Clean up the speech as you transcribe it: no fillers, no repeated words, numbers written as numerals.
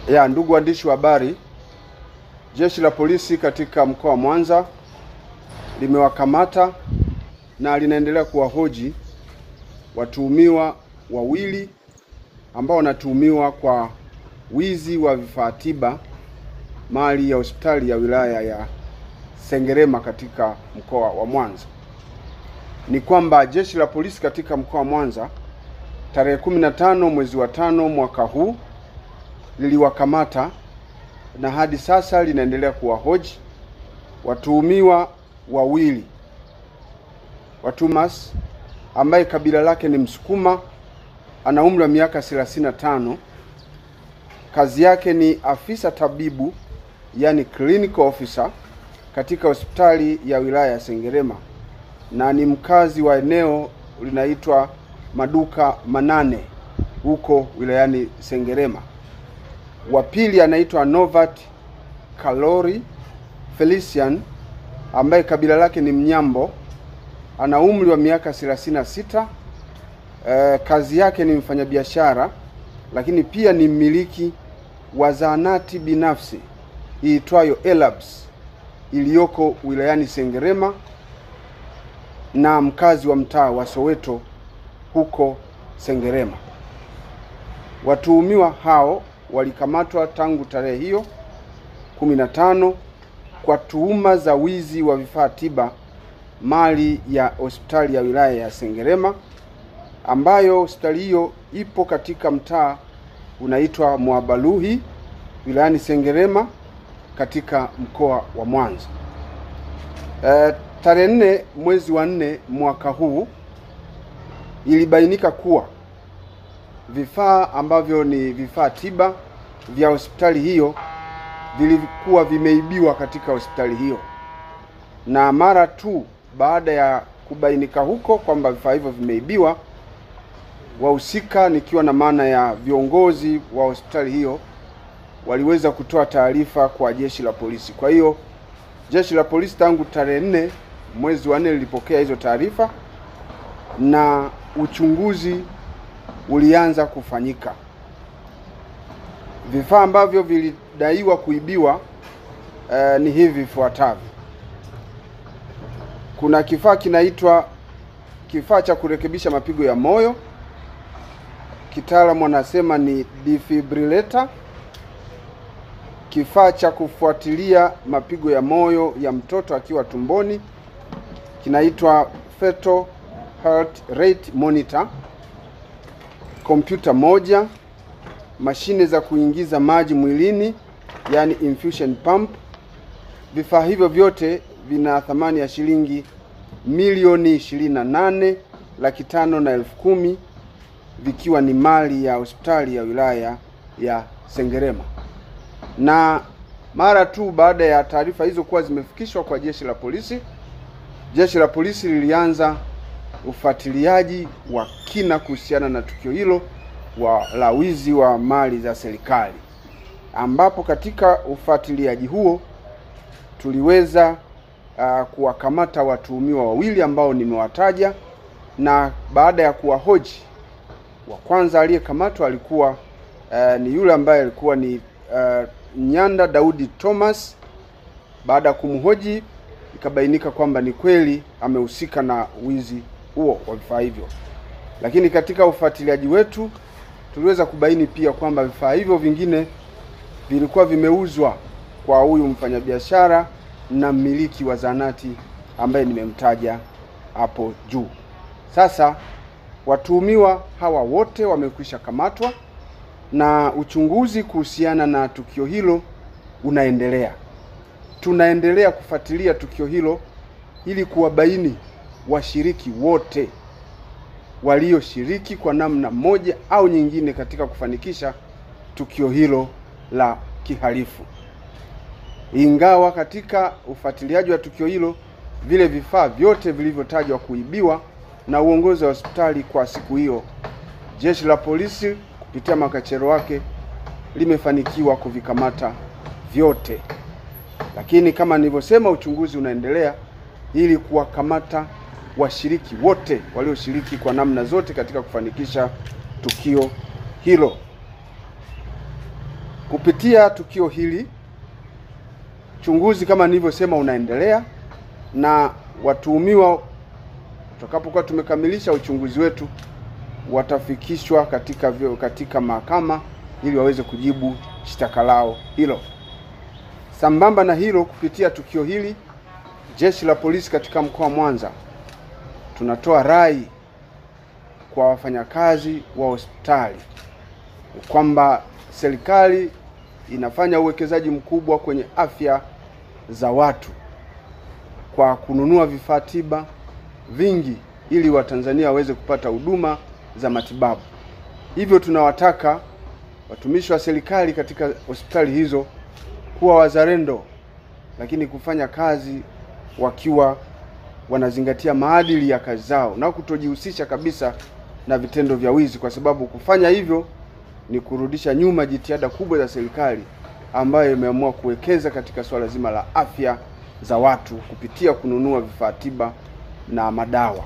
Ndugu waandishi wa habari, Jeshi la Polisi katika mkoa wa Mwanza limewakamata na linaendelea kuwahoji watuhumiwa wawili ambao wanatuhumiwa kwa wizi wa vifaa tiba mali ya hospitali ya wilaya ya Sengerema katika mkoa wa Mwanza. Ni kwamba Jeshi la Polisi katika mkoa wa Mwanza tarehe 15 mwezi wa 5 mwaka huu liliwakamata na hadi sasa linaendelea kuwahoji watuhumiwa wawili. Thomas ambaye kabila lake ni Msukuma, ana umri wa miaka 35. Kazi yake ni afisa tabibu, yani clinical officer katika hospitali ya wilaya ya Sengerema, na ni mkazi wa eneo linaitwa Maduka Manane huko wilayani Sengerema. Wa pili anaitwa Novat Kalori Felician ambaye kabila lake ni Mnyambo, ana umri wa miaka 36. Kazi yake ni mfanyabiashara, lakini pia ni mmiliki wa zahanati binafsi iitwayo Elabs iliyoko wilayani Sengerema na mkazi wa mtaa wa Soweto huko Sengerema. Watuhumiwa hao walikamatwa tangu tarehe hiyo 15 kwa tuhuma za wizi wa vifaa tiba mali ya hospitali ya wilaya ya Sengerema, ambayo hospitali hiyo ipo katika mtaa unaitwa Mwabaluhi wilayani Sengerema katika mkoa wa Mwanza. Tarehe 4 mwezi wa 4 mwaka huu ilibainika kuwa vifaa ambavyo ni vifaa tiba vya hospitali hiyo vilikuwa vimeibiwa katika hospitali hiyo, na mara tu baada ya kubainika huko kwamba vifaa hivyo vimeibiwa, wahusika, nikiwa na maana ya viongozi wa hospitali hiyo, waliweza kutoa taarifa kwa Jeshi la Polisi. Kwa hiyo Jeshi la Polisi tangu tarehe 4 mwezi wa 4 lilipokea hizo taarifa na uchunguzi ulianza kufanyika. Vifaa ambavyo vilidaiwa kuibiwa ni hivi vifuatavyo. Kuna kifaa kinaitwa kifaa cha kurekebisha mapigo ya moyo, kitaalamu wanasema ni defibrillator. Kifaa cha kufuatilia mapigo ya moyo ya mtoto akiwa tumboni kinaitwa fetal heart rate monitor. Kompyuta moja, mashine za kuingiza maji mwilini, yani infusion pump. Vifaa hivyo vyote vina thamani ya shilingi milioni 28,510,000 vikiwa ni mali ya hospitali ya wilaya ya Sengerema. Na mara tu baada ya taarifa hizo kuwa zimefikishwa kwa Jeshi la Polisi, Jeshi la Polisi lilianza ufuatiliaji wa kina kuhusiana na tukio hilo la wizi wa mali za serikali, ambapo katika ufuatiliaji huo tuliweza kuwakamata watuhumiwa wawili ambao nimewataja. Na baada ya kuwahoji, wa kwanza aliyekamatwa alikuwa ni yule ambaye alikuwa ni Nyanda Daudi Thomas. Baada ya kumhoji, ikabainika kwamba ni kweli amehusika na wizi huo wa vifaa hivyo. Lakini katika ufuatiliaji wetu tuliweza kubaini pia kwamba vifaa hivyo vingine vilikuwa vimeuzwa kwa huyu mfanyabiashara na mmiliki wa zahanati ambaye nimemtaja hapo juu. Sasa watuhumiwa hawa wote wamekwisha kamatwa na uchunguzi kuhusiana na tukio hilo unaendelea. Tunaendelea kufuatilia tukio hilo ili kuwabaini washiriki wote walioshiriki kwa namna moja au nyingine katika kufanikisha tukio hilo la kihalifu. Ingawa katika ufuatiliaji wa tukio hilo vile vifaa vyote vilivyotajwa kuibiwa na uongozi wa hospitali kwa siku hiyo, Jeshi la Polisi kupitia makachero wake limefanikiwa kuvikamata vyote. Lakini kama nilivyosema, uchunguzi unaendelea ili kuwakamata washiriki wote walioshiriki kwa namna zote katika kufanikisha tukio hilo. Kupitia tukio hili, uchunguzi kama nilivyosema unaendelea, na watuhumiwa tutakapokuwa tumekamilisha uchunguzi wetu watafikishwa katika mahakama ili waweze kujibu shtaka lao hilo. Sambamba na hilo, kupitia tukio hili, Jeshi la Polisi katika mkoa wa Mwanza tunatoa rai kwa wafanyakazi wa hospitali kwamba serikali inafanya uwekezaji mkubwa kwenye afya za watu kwa kununua vifaa tiba vingi ili Watanzania waweze kupata huduma za matibabu. Hivyo tunawataka watumishi wa serikali katika hospitali hizo kuwa wazalendo, lakini kufanya kazi wakiwa wanazingatia maadili ya kazi zao na kutojihusisha kabisa na vitendo vya wizi, kwa sababu kufanya hivyo ni kurudisha nyuma jitihada kubwa za serikali ambayo imeamua kuwekeza katika swala zima la afya za watu kupitia kununua vifaa tiba na madawa.